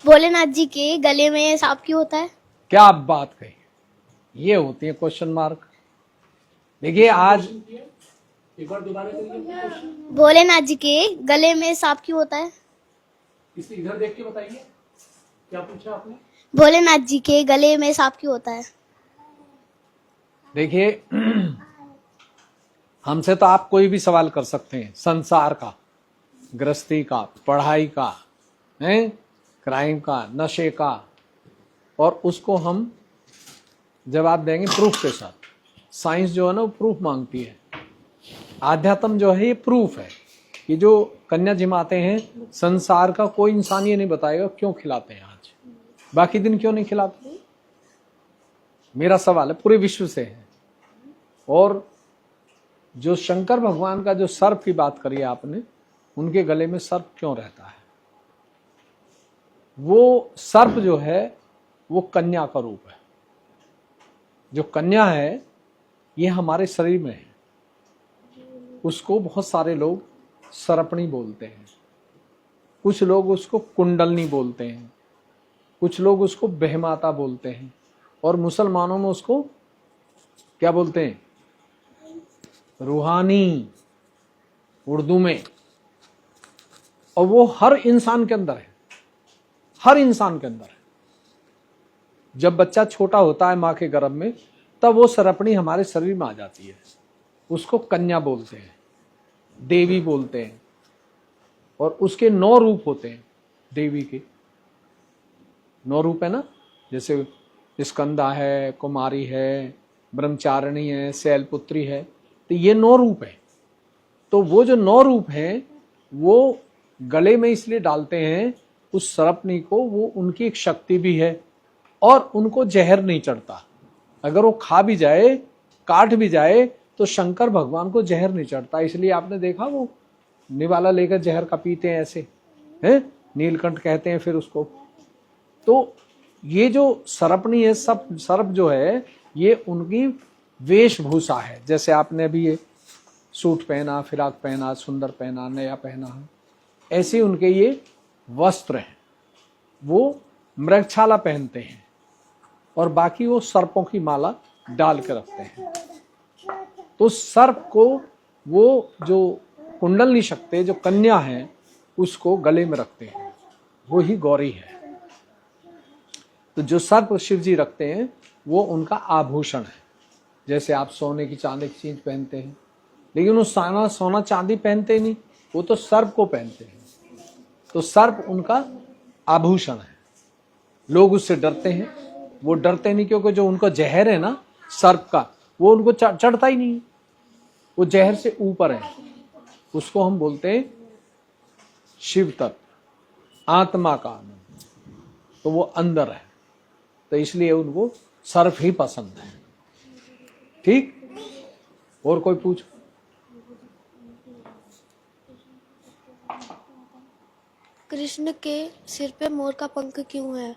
भोलेनाथ जी के गले में सांप क्यों होता है? क्या आप बात कही, ये होती है क्वेश्चन मार्क। देखिए आज एक बार दोबारा करिए क्वेश्चन। भोलेनाथ जी के गले में सांप क्यों होता है? इसे इधर देख के बताइए, क्या पूछा आपने? भोलेनाथ जी के गले में सांप क्यों होता है? देखिए हमसे तो आप कोई भी सवाल कर सकते हैं, संसार का, गृहस्थी का, पढ़ाई का, हैं, क्राइम का, नशे का, और उसको हम जवाब देंगे प्रूफ के साथ। साइंस जो है ना वो प्रूफ मांगती है, आध्यात्म जो है ये प्रूफ है। ये जो कन्या जिमाते हैं, संसार का कोई इंसान ये नहीं बताएगा क्यों खिलाते हैं आज, बाकी दिन क्यों नहीं खिलाते। मेरा सवाल है पूरे विश्व से है। और जो शंकर भगवान का जो सर्प की बात करी आपने, उनके गले में सर्प क्यों रहता है? वो सर्प जो है वो कन्या का रूप है। जो कन्या है ये हमारे शरीर में है। उसको बहुत सारे लोग सरपणी बोलते हैं, कुछ लोग उसको कुंडलनी बोलते हैं, कुछ लोग उसको बहमाता बोलते हैं, और मुसलमानों में उसको क्या बोलते हैं? रूहानी, उर्दू में। और वो हर इंसान के अंदर है, हर इंसान के अंदर है। जब बच्चा छोटा होता है माँ के गर्भ में, तब वो सरपणी हमारे शरीर में आ जाती है। उसको कन्या बोलते हैं, देवी बोलते हैं। और उसके 9 रूप होते हैं देवी के। 9 रूप है ना, जैसे स्कंदा है, कुमारी है, ब्रह्मचारिणी है, शैलपुत्री है, तो ये 9 रूप है। तो वो जो 9 रूप हैं वो गले में इसलिए डालते हैं उस सरपनी को, वो उनकी एक शक्ति भी है, और उनको जहर नहीं चढ़ता। अगर वो खा भी जाए, काट भी जाए, तो शंकर भगवान को जहर नहीं चढ़ता। इसलिए आपने देखा वो निवाला लेकर जहर का पीते हैं ऐसे, हैं, नीलकंठ कहते हैं फिर उसको। तो ये जो सरपनी है, सब सर्प जो है, ये उनकी वेशभूषा है। जैसे आपने अभी ये सूट पहना, फिराक पहना, सुंदर पहना, नया पहना है, ऐसे उनके ये वस्त्र हैं। वो मृगछाला पहनते हैं और बाकी वो सर्पों की माला डाल के रखते हैं। तो सर्प को वो जो कुंडलनी शक्ति, जो कन्या है, उसको गले में रखते हैं, वो ही गौरी है। तो जो सर्प शिव जी रखते हैं वो उनका आभूषण है। जैसे आप सोने की, चांदी की चीज पहनते हैं, लेकिन वो सोना चांदी पहनते नहीं, वो तो सर्प को पहनते हैं। तो सर्प उनका आभूषण है। लोग उससे डरते हैं। वो डरते नहीं क्योंकि जो उनका जहर है ना सर्प का, वो उनको चढ़ता ही नहीं, वो जहर से ऊपर है। उसको हम बोलते हैं शिव तत्व, आत्मा का आनंद। तो वो अंदर है, तो इसलिए उनको सर्प ही पसंद है। ठीक, और कोई पूछ? कृष्ण के सिर पे मोर का पंख क्यों है?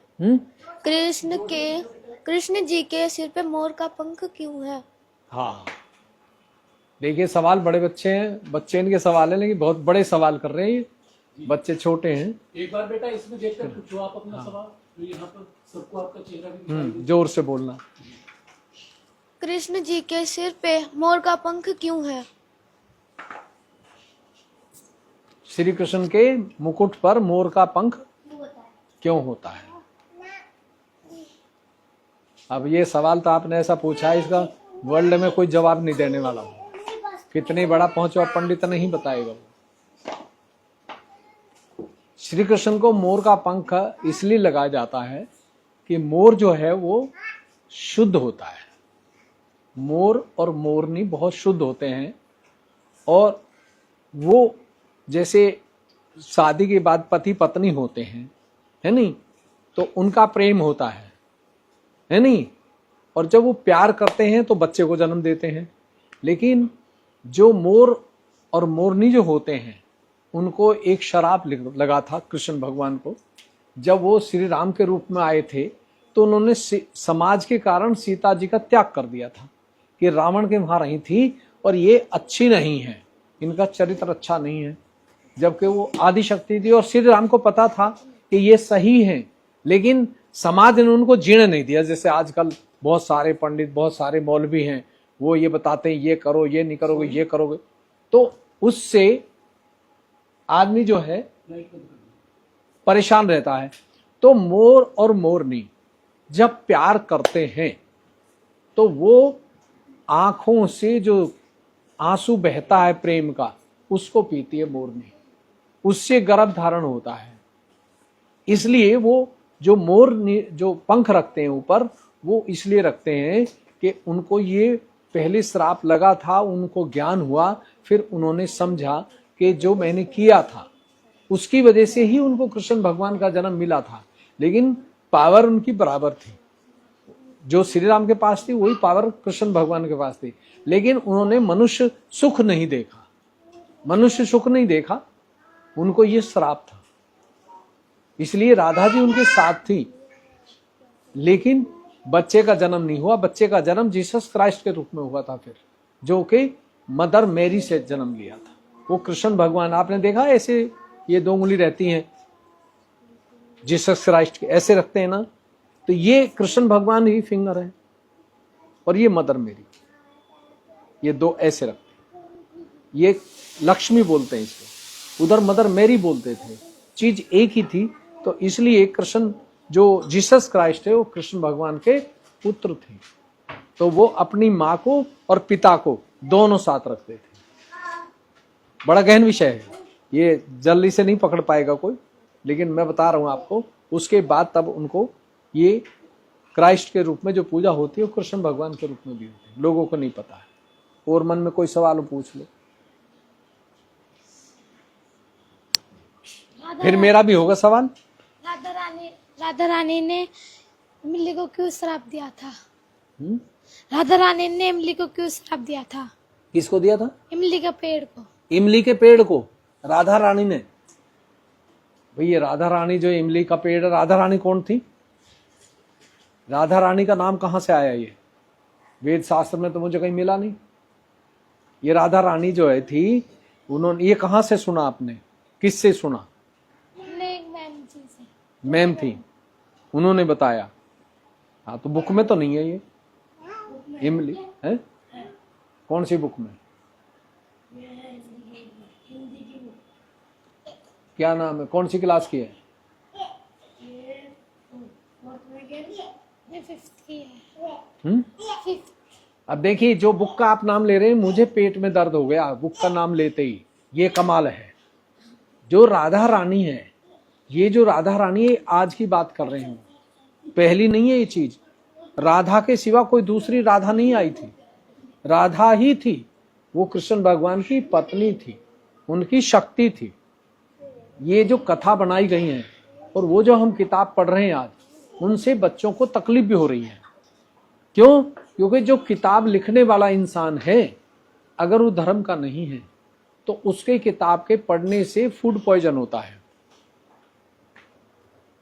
कृष्ण जी के सिर पे मोर का पंख क्यों है? हाँ, देखिए सवाल बड़े बच्चे इनके सवाल है, लेकिन बहुत बड़े सवाल कर रहे हैं ये। बच्चे छोटे हैं। एक बार बेटा इसमें देखकर पूछो आप अपना सवाल, तो यहाँ पर सबको आपका चेहरा भी दिखाई दे। जोर से बोलना। कृष्ण जी के सिर पे मोर का पंख क्यों है? श्री कृष्ण के मुकुट पर मोर का पंख क्यों होता है? अब ये सवाल तो आपने ऐसा पूछा है, इसका वर्ल्ड में कोई जवाब नहीं देने वाला हो। कितने बड़ा पहुंचो पंडित नहीं बताएगा। श्री कृष्ण को मोर का पंख इसलिए लगाया जाता है कि मोर जो है वो शुद्ध होता है। मोर और मोरनी बहुत शुद्ध होते हैं, और वो जैसे शादी के बाद पति पत्नी होते हैं, है नहीं, तो उनका प्रेम होता है नहीं, और जब वो प्यार करते हैं तो बच्चे को जन्म देते हैं। लेकिन जो मोर और मोरनी जो होते हैं, उनको एक शराप लगा था कृष्ण भगवान को। जब वो श्री राम के रूप में आए थे तो उन्होंने समाज के कारण सीता जी का त्याग कर दिया था कि रावण के वहां रही थी और ये अच्छी नहीं है, इनका चरित्र अच्छा नहीं है। जबकि वो आदि शक्ति थी और श्री राम को पता था कि ये सही है, लेकिन समाज ने उनको जीने नहीं दिया। जैसे आजकल बहुत सारे पंडित, बहुत सारे मौलवी हैं, वो ये बताते हैं ये करो, ये नहीं करोगे, ये करोगे, तो उससे आदमी जो है परेशान रहता है। तो मोर और मोरनी जब प्यार करते हैं तो वो आंखों से जो आंसू बहता है प्रेम का, उसको पीती है मोरनी, उससे गर्भ धारण होता है। इसलिए वो जो मोर जो पंख रखते हैं ऊपर, वो इसलिए रखते हैं कि उनको ये पहले श्राप लगा था, उनको ज्ञान हुआ, फिर उन्होंने समझा कि जो मैंने किया था उसकी वजह से ही उनको कृष्ण भगवान का जन्म मिला था। लेकिन पावर उनकी बराबर थी, जो श्री राम के पास थी वही पावर कृष्ण भगवान के पास थी। लेकिन उन्होंने मनुष्य सुख नहीं देखा, मनुष्य सुख नहीं देखा, उनको ये श्राप था। इसलिए राधा जी उनके साथ थी, लेकिन बच्चे का जन्म नहीं हुआ। बच्चे का जन्म जीसस क्राइस्ट के रूप में हुआ था, फिर जो कि मदर मैरी से जन्म लिया था। वो कृष्ण भगवान, आपने देखा ऐसे ये 2 उंगली रहती हैं जीसस क्राइस्ट के, ऐसे रखते हैं ना, तो ये कृष्ण भगवान ही फिंगर है और ये मदर मैरी, ये 2 ऐसे रखते हैं। ये लक्ष्मी बोलते हैं इसको, उधर मदर मैरी बोलते थे, चीज एक ही थी। तो इसलिए कृष्ण जो जीसस क्राइस्ट है वो कृष्ण भगवान के पुत्र थे। तो वो अपनी माँ को और पिता को दोनों साथ रखते थे। बड़ा गहन विषय है, ये जल्दी से नहीं पकड़ पाएगा कोई, लेकिन मैं बता रहा हूं आपको। उसके बाद तब उनको ये क्राइस्ट के रूप में जो पूजा होती है वो कृष्ण भगवान के रूप में भी होती है, लोगों को नहीं पता है। और मन में कोई सवाल हो पूछ लो, फिर मेरा भी होगा सवाल। राधा रानी ने इमली को क्यों श्राप दिया था? राधा रानी ने इमली को क्यों श्राप दिया था? किसको दिया था? इमली के पेड़ को। इमली के पेड़ को राधा रानी ने? भैया राधा रानी जो इमली का पेड़, राधा रानी कौन थी? राधा रानी का नाम कहां से आया? ये वेद शास्त्र में तो मुझे कहीं मिला नहीं। ये राधा रानी जो है थी, उन्होंने ये कहां से सुना आपने, किससे सुना? मैम थी, उन्होंने बताया। हाँ, तो बुक में तो नहीं है ये इमली है? कौन सी बुक में? क्या नाम है, कौन सी क्लास की है? अब देखिए, जो बुक का आप नाम ले रहे हैं, मुझे पेट में दर्द हो गया बुक का नाम लेते ही। ये कमाल है। जो राधा रानी है, ये जो राधा रानी है, आज की बात कर रहे हैं, पहली नहीं है ये चीज। राधा के सिवा कोई दूसरी राधा नहीं आई थी, राधा ही थी। वो कृष्ण भगवान की पत्नी थी, उनकी शक्ति थी। ये जो कथा बनाई गई है और वो जो हम किताब पढ़ रहे हैं आज, उनसे बच्चों को तकलीफ भी हो रही है। क्यों? क्योंकि जो किताब लिखने वाला इंसान है, अगर वो धर्म का नहीं है तो उसके किताब के पढ़ने से फूड पॉइजन होता है।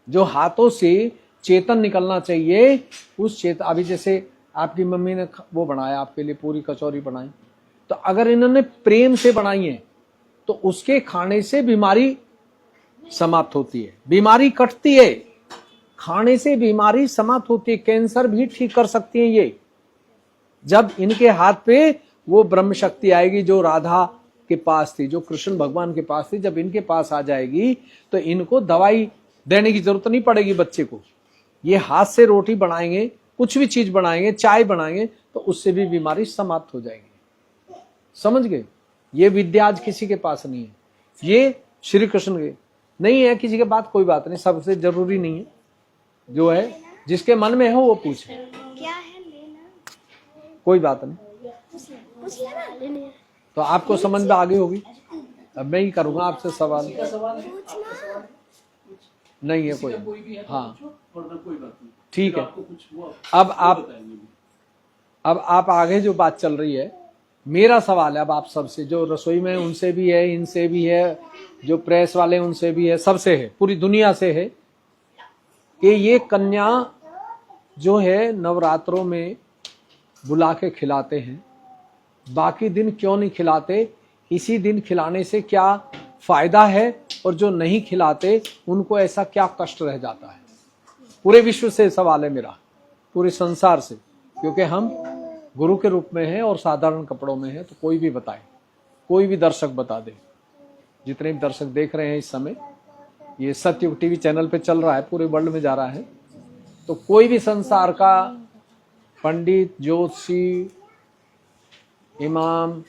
जो हाथों से चेतन निकलना चाहिए, उस चेतन, अभी जैसे आपकी मम्मी ने वो बनाया आपके लिए, पूरी कचौरी बनाई, तो अगर इन्होंने प्रेम से बनाई है तो उसके खाने से बीमारी समाप्त होती है, बीमारी कटती है। खाने से बीमारी समाप्त होती है, कैंसर भी ठीक कर सकती है ये। जब इनके हाथ पे वो ब्रह्म शक्ति आएगी जो राधा के पास थी, जो कृष्ण भगवान के पास थी, जब इनके पास आ जाएगी तो इनको दवाई देने की जरूरत नहीं पड़ेगी बच्चे को। ये हाथ से रोटी बनाएंगे, कुछ भी चीज बनाएंगे, चाय बनाएंगे, तो उससे भी बीमारी समाप्त हो जाएगी। समझ गए? ये विद्या आज किसी के पास नहीं है, ये श्री कृष्ण के नहीं है। किसी के बात कोई बात नहीं, सबसे जरूरी नहीं है, जो है जिसके मन में हो वो पूछे। क्या है लेना? कोई बात नहीं, तो आपको समझ में आगे होगी। अब मैं ही करूंगा आपसे सवाल। नहीं है कोई? हाँ ठीक है। अब आप आगे जो बात चल रही है, मेरा सवाल है अब आप सबसे, जो रसोई में उनसे भी है, इनसे भी है, जो प्रेस वाले उनसे भी है, सबसे है, पूरी दुनिया से है, कि ये कन्या जो है नवरात्रों में बुला के खिलाते हैं, बाकी दिन क्यों नहीं खिलाते? इसी दिन खिलाने से क्या फायदा है? और जो नहीं खिलाते उनको ऐसा क्या कष्ट रह जाता है? पूरे विश्व से सवाल है मेरा, पूरे संसार से, क्योंकि हम गुरु के रूप में हैं और साधारण कपड़ों में हैं। तो कोई भी बताए, कोई भी दर्शक बता दे, जितने भी दर्शक देख रहे हैं इस समय, ये सत्ययुग टीवी चैनल पे चल रहा है, पूरे वर्ल्ड में जा रहा है। तो कोई भी संसार का पंडित, ज्योतिषी, इमाम,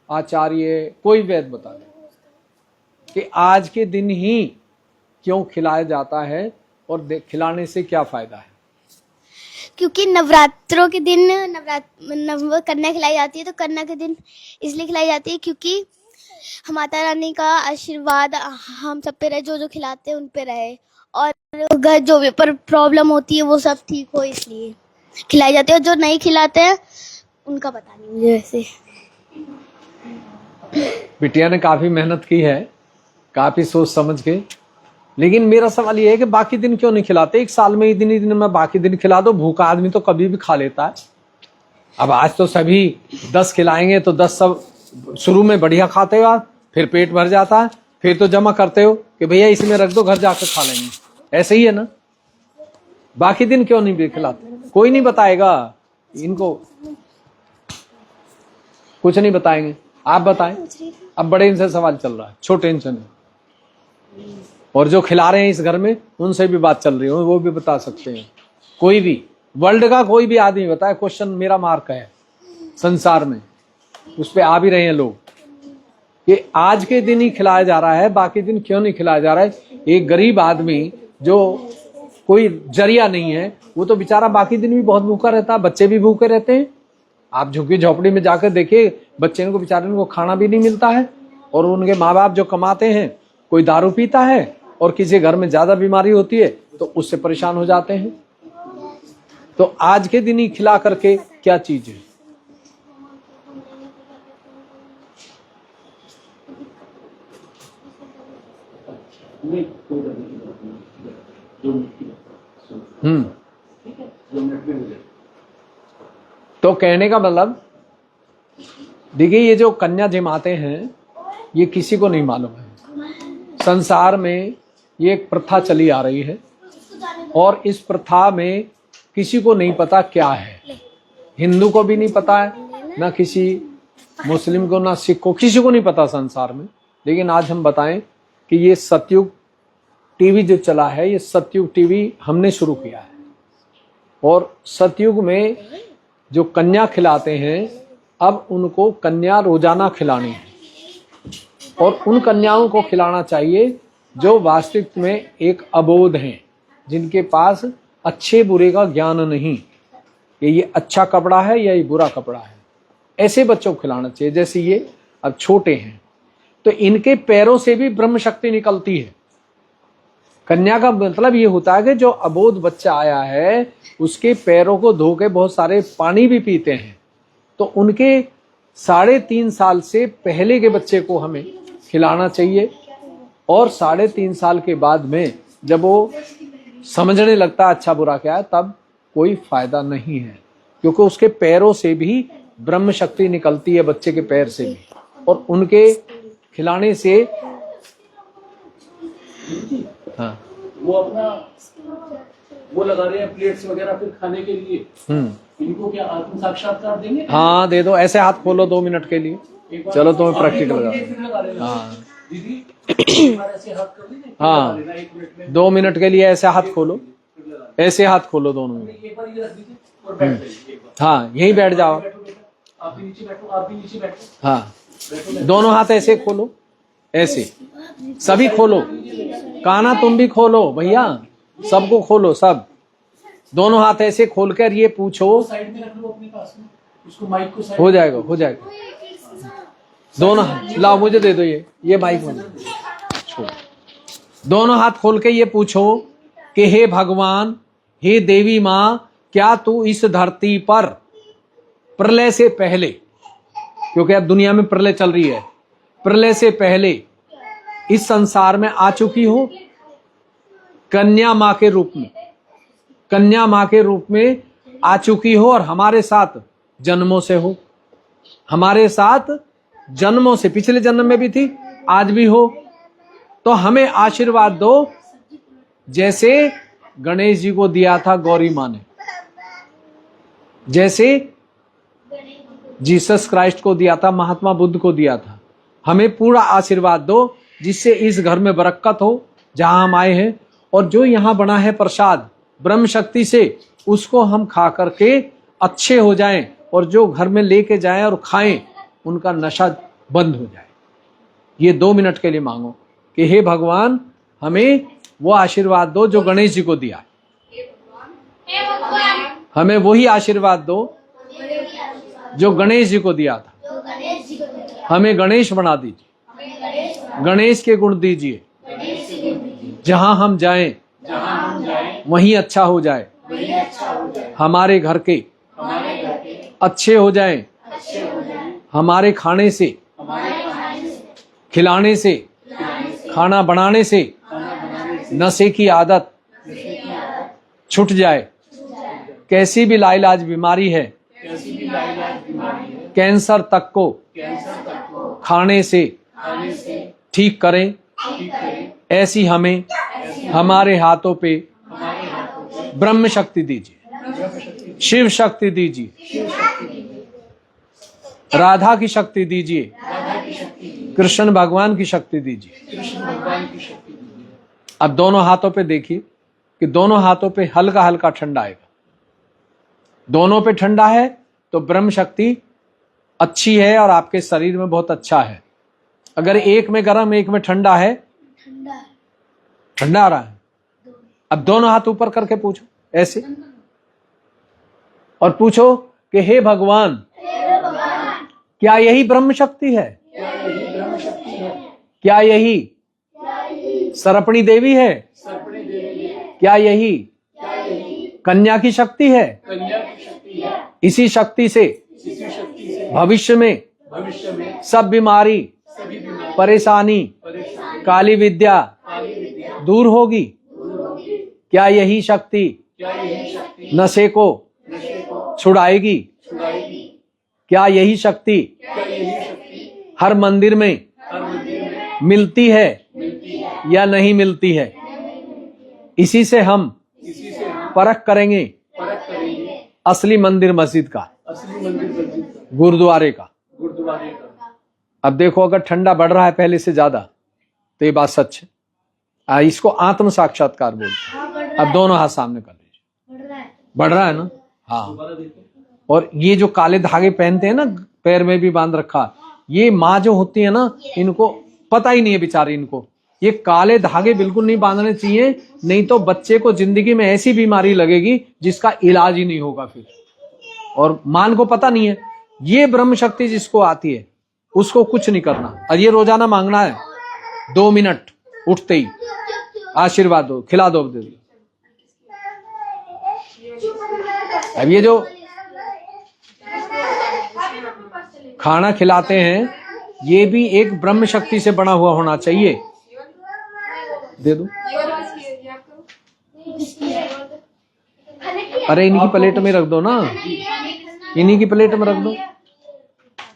आचार्य, कोई वेद बता दे कि आज के दिन ही क्यों खिलाया जाता है और खिलाने से क्या फायदा है। क्योंकि नवरात्रों के दिन कन्या खिलाई जाती है, तो कन्या के दिन इसलिए खिलाई जाती है क्योंकि माता रानी का आशीर्वाद हम सब पे रहे, जो जो खिलाते हैं उन पे रहे, और घर जो भी पर प्रॉब्लम होती है वो सब ठीक हो, इसलिए खिलाई जाती है। और जो नहीं खिलाते हैं उनका पता नहीं मुझे। वैसे बिटिया ने काफी मेहनत की है, काफी सोच समझ के, लेकिन मेरा सवाल ये है कि बाकी दिन क्यों नहीं खिलाते? एक साल में ही दिन में बाकी दिन खिला दो। भूखा आदमी तो कभी भी खा लेता है। अब आज तो सभी 10 खिलाएंगे तो 10 सब शुरू में बढ़िया खाते हो, फिर पेट भर जाता है, फिर तो जमा करते हो कि भैया इसमें रख दो, घर जाकर खा लेंगे। ऐसे ही है ना? बाकी दिन क्यों नहीं खिलाते? कोई नहीं बताएगा इनको, कुछ नहीं बताएंगे। आप बताएं। अब बड़े इनसे सवाल चल रहा है, छोटे इनसे नहीं। और जो खिला रहे हैं इस घर में उनसे भी बात चल रही है, वो भी बता सकते हैं। कोई भी वर्ल्ड का कोई भी आदमी बताए, क्वेश्चन मेरा मार्क है संसार में, उस पे आ भी रहे हैं लोग कि आज के दिन ही खिलाया जा रहा है, बाकी दिन क्यों नहीं खिलाया जा रहा है। एक गरीब आदमी जो कोई जरिया नहीं है, वो तो बेचारा बाकी दिन भी बहुत भूखा रहता है, बच्चे भी भूखे रहते हैं। आप झुग्गी झोपड़ी में जाकर देखिए, बच्चे को बेचारे को खाना भी नहीं मिलता है, और उनके माँ बाप जो कमाते हैं, कोई दारू पीता है और किसी घर में ज्यादा बीमारी होती है तो उससे परेशान हो जाते हैं। तो आज के दिन ही खिला करके क्या चीज है? तो कहने का मतलब, देखिए ये जो कन्या जिमाते हैं ये किसी को नहीं मालूम है। संसार में ये एक प्रथा चली आ रही है, और इस प्रथा में किसी को नहीं पता क्या है। हिंदू को भी नहीं पता है, ना किसी मुस्लिम को, ना सिख को, किसी को नहीं पता संसार में। लेकिन आज हम बताएं कि ये सतयुग टीवी जो चला है, ये सतयुग टीवी हमने शुरू किया है, और सतयुग में जो कन्या खिलाते हैं, अब उनको कन्या रोजाना खिलानी है, और उन कन्याओं को खिलाना चाहिए जो वास्तविक में एक अबोध हैं, जिनके पास अच्छे बुरे का ज्ञान नहीं, ये अच्छा कपड़ा है या ये बुरा कपड़ा है। ऐसे बच्चों को खिलाना चाहिए। जैसे ये अब छोटे हैं तो इनके पैरों से भी ब्रह्म शक्ति निकलती है। कन्या का मतलब ये होता है कि जो अबोध बच्चा आया है उसके पैरों को धो के बहुत सारे पानी भी पीते हैं, तो उनके 3.5 साल से पहले के बच्चे को हमें खिलाना चाहिए, और 3.5 साल के बाद में जब वो समझने लगता है अच्छा बुरा क्या है, तब कोई फायदा नहीं है, क्योंकि उसके पैरों से भी ब्रह्म शक्ति निकलती है, बच्चे के पैर से भी, और उनके खिलाने से हाँ वो अपना वो लगा रहे हैं प्लेट्स वगैरह फिर खाने के लिए। इनको क्या आत्म साक्षात्कार देंगे? हाँ दे दो। ऐसे हाथ खोलो 2 मिनट के लिए, चलो तुम्हें प्रैक्टिकल लगा। हाँ दीदी ऐसे हाथ कर दीजिए। हाँ 2 मिनट के लिए ऐसे हाथ खोलो, ऐसे हाथ खोलो दोनों में। एक बार इधर रख दीजिए और बैठ जाइए एक बार। हाँ यहीं बैठ जाओ। आप भी नीचे बैठो, आप भी नीचे बैठो। हाँ दोनों हाथ ऐसे खोलो, ऐसे सभी खोलो। काना तुम भी खोलो भैया, सबको खोलो, सब दोनों हाथ ऐसे खोल कर ये पूछो। साइड में रख लो अपने पास में, उसको माइक को साइड हो जाएगा, हो जाएगा। दोनों हाथ लाओ, मुझे दे दो ये माइक मुझे छोड़। दोनों हाथ खोल के ये पूछो कि हे भगवान, हे देवी माँ, क्या तू इस धरती पर प्रलय से पहले, क्योंकि अब दुनिया में प्रलय चल रही है, प्रलय से पहले इस संसार में आ चुकी हो? कन्या माँ के रूप में, कन्या माँ के रूप में आ चुकी हो, और हमारे साथ जन्मों से हो, हमारे साथ जन्मों से, पिछले जन्म में भी थी, आज भी हो। तो हमें आशीर्वाद दो, जैसे गणेश जी को दिया था गौरी माँ ने, जैसे जीसस क्राइस्ट को दिया था, महात्मा बुद्ध को दिया था। हमें पूरा आशीर्वाद दो जिससे इस घर में बरकत हो जहां हम आए हैं, और जो यहाँ बना है प्रसाद ब्रह्म शक्ति से, उसको हम खा करके अच्छे हो जाएं, और जो घर में लेके जाएं और खाएं उनका नशा बंद हो जाए। ये 2 मिनट के लिए मांगो कि हे भगवान हमें वो आशीर्वाद दो जो गणेश जी को दिया, हमें वही आशीर्वाद दो जो गणेश जी को दिया था। हमें गणेश बना दीजिए, गणेश के गुण दीजिए, जहां हम जाएं वहीं अच्छा हो जाए, हमारे घर के अच्छे हो जाएं, हमारे खाने से, खिलाने से, खाना बनाने से नशे की आदत छूट जाए। कैसी भी लाइलाज बीमारी है, कैंसर तक को खाने से ठीक करें, ऐसी हमें हमारे हाथों पे ब्रह्म शक्ति दीजिए, शिव शक्ति दीजिए, राधा की शक्ति दीजिए, कृष्ण भगवान की शक्ति दीजिए। अब दोनों हाथों पे देखिए कि दोनों हाथों पे हल्का हल्का ठंडा आएगा। दोनों पे ठंडा है तो ब्रह्म शक्ति अच्छी है और आपके शरीर में बहुत अच्छा है। अगर एक में गर्म एक में ठंडा है, ठंडा आ रहा है। अब दोनों हाथ ऊपर करके पूछो ऐसे, और पूछो कि हे भगवान, क्या यही ब्रह्म शक्ति है? क्या यही सरपणी देवी है? क्या यही कन्या की शक्ति है? इसी शक्ति से भविष्य में सब बीमारी, परेशानी, काली विद्या दूर होगी। क्या यही शक्ति नशे को छुड़ाएगी? क्या यही शक्ति हर मंदिर में मिलती है या नहीं मिलती है? इसी से हम परख करेंगे असली मंदिर मस्जिद का, गुरुद्वारे का। अब देखो, अगर ठंडा बढ़ रहा है पहले से ज्यादा तो ये बात सच है। इसको आत्म साक्षात्कार बोलते। अब दोनों हाथ सामने कर लीजिए। बढ़ रहा है ना? हाँ। और ये जो काले धागे पहनते हैं ना, पैर में भी बांध रखा, ये माँ जो होती है ना, इनको पता ही नहीं है बेचारी, इनको ये काले धागे बिल्कुल नहीं बांधने चाहिए, नहीं तो बच्चे को जिंदगी में ऐसी बीमारी लगेगी जिसका इलाज ही नहीं होगा फिर। और मान को पता नहीं है। ये ब्रह्म शक्ति जिसको आती है उसको कुछ नहीं करना, और ये रोजाना मांगना है 2 मिनट उठते ही। आशीर्वाद दो, खिला दो, दे दो। अब ये जो खाना खिलाते हैं ये भी एक ब्रह्म शक्ति से बना हुआ होना चाहिए। दे दो। अरे इन्हीं की प्लेट में रख दो ना, इन्हीं की प्लेट में रख दो।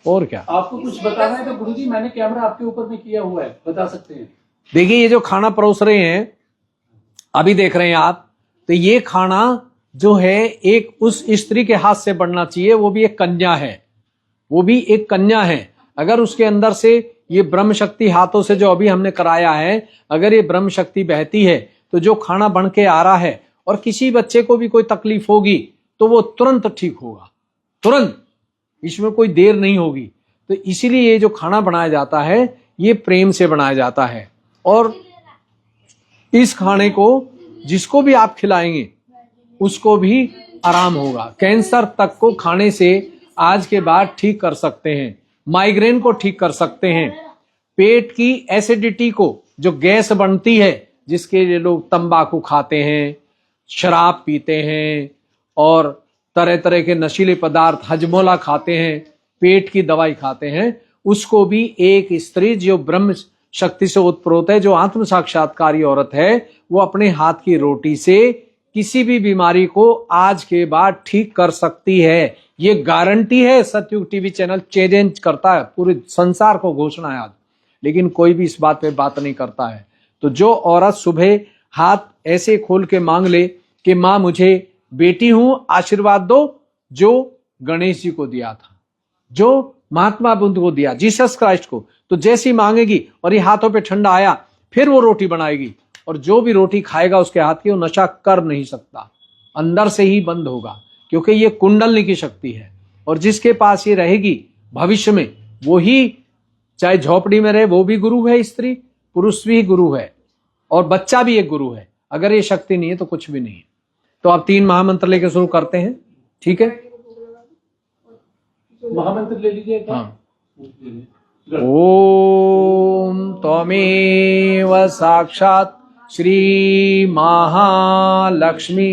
और क्या आपको कुछ बताना है तो गुरुजी, मैंने कैमरा आपके ऊपर में किया हुआ है, बता सकते हैं। देखिए, ये जो खाना परोस रहे हैं अभी देख रहे हैं आप, तो ये खाना जो है एक उस स्त्री के हाथ से बनना चाहिए, वो भी एक कन्या है, वो भी एक कन्या है। अगर उसके अंदर से ये ब्रह्म शक्ति हाथों से जो अभी हमने कराया है, अगर ये ब्रह्म शक्ति बहती है तो जो खाना बन के आ रहा है, और किसी बच्चे को भी कोई तकलीफ होगी तो वो तुरंत ठीक होगा, तुरंत, इसमें कोई देर नहीं होगी। तो इसीलिए ये जो खाना बनाया जाता है ये प्रेम से बनाया जाता है, और इस खाने को जिसको भी आप खिलाएंगे उसको भी आराम होगा। कैंसर तक को खाने से आज के बाद ठीक कर सकते हैं, माइग्रेन को ठीक कर सकते हैं, पेट की एसिडिटी को, जो गैस बनती है जिसके लिए लोग तंबाकू खाते हैं, शराब पीते हैं और तरह तरह के नशीले पदार्थ, हजमोला खाते हैं, पेट की दवाई खाते हैं, उसको भी एक स्त्री जो ब्रह्म शक्ति से उत्प्रोत है, जो आत्म साक्षात्कारी औरत है, वो अपने हाथ की रोटी से किसी भी बीमारी को आज के बाद ठीक कर सकती है। ये गारंटी है। सतयुग टीवी चैनल चैलेंज करता है, पूरे संसार को घोषणा है आज, लेकिन कोई भी इस बात पे बात नहीं करता है। तो जो औरत सुबह हाथ ऐसे खोल के मांग ले कि मां मुझे बेटी हूं, आशीर्वाद दो, जो गणेश जी को दिया था, जो महात्मा बुद्ध को दिया, जीसस क्राइस्ट को। तो जैसी मांगेगी और ये हाथों पे ठंडा आया, फिर वो रोटी बनाएगी, और जो भी रोटी खाएगा उसके हाथ की, वो नशा कर नहीं सकता, अंदर से ही बंद होगा, क्योंकि ये कुंडलनी की शक्ति है। और जिसके पास ये रहेगी भविष्य में, वो ही चाहे झोपड़ी में रहे, वो भी गुरु है, स्त्री पुरुष भी गुरु है, और बच्चा भी एक गुरु है। अगर ये शक्ति नहीं है तो कुछ भी नहीं है। तो आप 3 महामंत्र लेके शुरू करते हैं, ठीक है? महामंत्र ले लीजिए। हाँ। ओम त्वमेव साक्षात् श्री महालक्ष्मी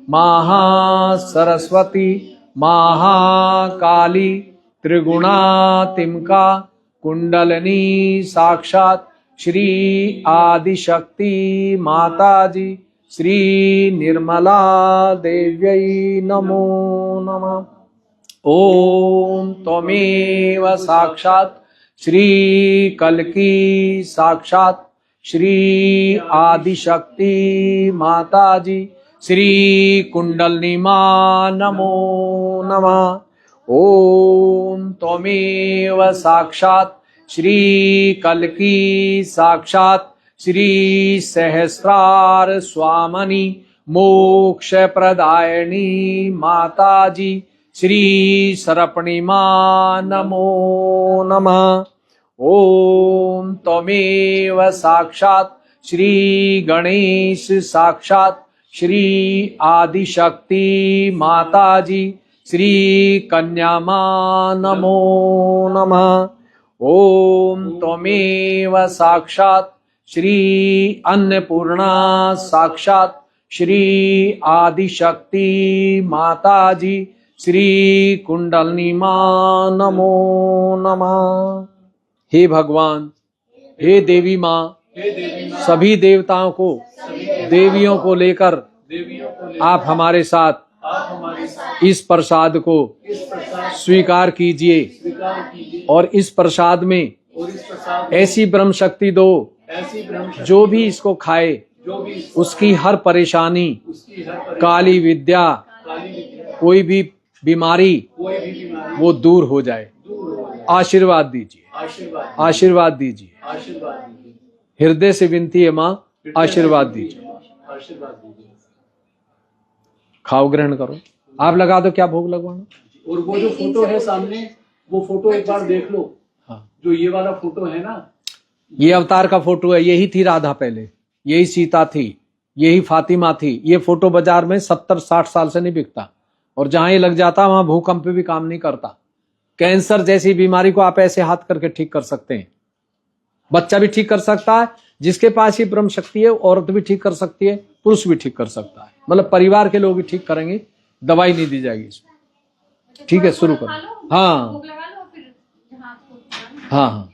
महासरस्वती महाकाली त्रिगुणात्मिका कुंडलिनी साक्षात् श्री आदिशक्ति माताजी श्री निर्मला देव्यै नमो नमः। ओम त्वमेव साक्षात् श्री कल्की साक्षात् श्री आदिशक्ति माताजी श्री कुंडलिनी मां नमो नमः। ओम त्वमेव साक्षात् श्री कल्की साक्षात् श्री सहस्रार स्वामिनी मोक्ष प्रदायिनी माताजी श्री सर्पणी मां नमो नमः। ओम त्वमेव साक्षात् श्री गणेश साक्षात् श्री आदिशक्ति माताजी श्री कन्या मां नमो नमः। ओम त्वमेव साक्षात् श्री अन्नपूर्णा साक्षात् श्री आदिशक्ति माताजी श्री कुंडलिनी मां नमो नमः। हे भगवान, हे देवी मां, सभी देवताओं को, देवियों को लेकर आप हमारे साथ इस प्रसाद को स्वीकार कीजिए, और इस प्रसाद में ऐसी ब्रह्म शक्ति दो, जो भी इसको खाए उसकी हर परेशानी, काली विद्या, कोई भी बीमारी वो दूर हो जाए। आशीर्वाद दीजिए, आशीर्वाद दीजिए, हृदय से विनती है माँ, आशीर्वाद दीजिए। खाओ, ग्रहण करो। आप लगा दो, क्या भोग लगवाना। और वो जो फोटो है सामने, वो फोटो एक बार देख लो। हाँ, जो ये वाला फोटो है ना, ये अवतार का फोटो है। यही थी राधा पहले, यही सीता थी, यही फातिमा थी। ये फोटो बाजार में 70-60 साल से नहीं बिकता, और जहां ये लग जाता वहां भूकंप भी काम नहीं करता। कैंसर जैसी बीमारी को आप ऐसे हाथ करके ठीक कर सकते हैं। बच्चा भी ठीक कर सकता है, जिसके पास ये ब्रह्म शक्ति है, औरत भी ठीक कर सकती है, पुरुष भी ठीक कर सकता है। मतलब परिवार के लोग भी ठीक करेंगे, दवाई नहीं दी जाएगी इसमें। ठीक है, शुरू करो। हाँ हाँ हाँ।